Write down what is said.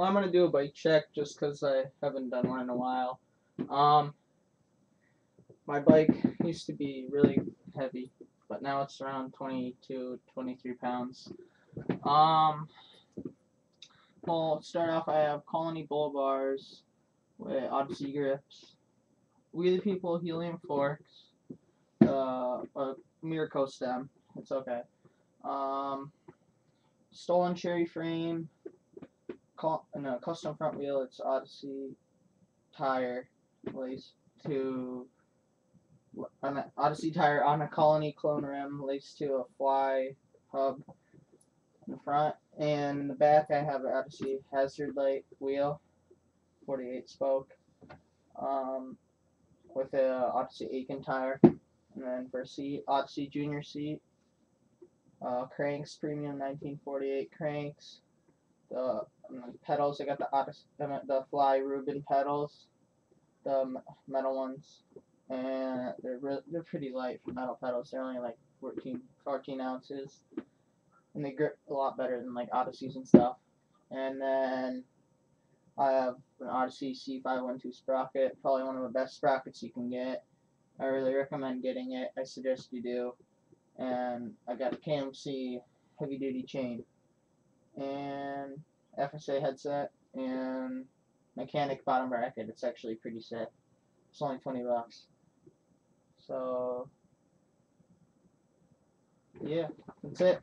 Well, I'm gonna do a bike check just because I haven't done one in a while. Um, my bike used to be really heavy, but now it's around 22, 23 pounds. Um, well, to start off, I have Colony bull bars with Odyssey grips, Wheelie People helium forks, a miraco stem. It's okay. Um, stolen cherry frame, and a custom front wheel. It's Odyssey tire laced to an Odyssey tire on a Colony clone rim laced to a fly hub in the front. And in the back, I have an Odyssey hazard light wheel, 48 spoke, um, with a Odyssey Aitken tire. And then for seat, Odyssey Junior seat, cranks, premium 1948 cranks. The pedals, I got the Odyssey, the Fly Ruben pedals, the metal ones, and they're pretty light for metal pedals. They're only like 14 ounces, and they grip a lot better than like Odysseys and stuff. And then I have an Odyssey C512 sprocket, probably one of the best sprockets you can get. I really recommend getting it. I suggest you do. And I got a KMC heavy duty chain and FSA headset and mechanic bottom bracket. It's actually pretty sick. It's only $20. So yeah, that's it.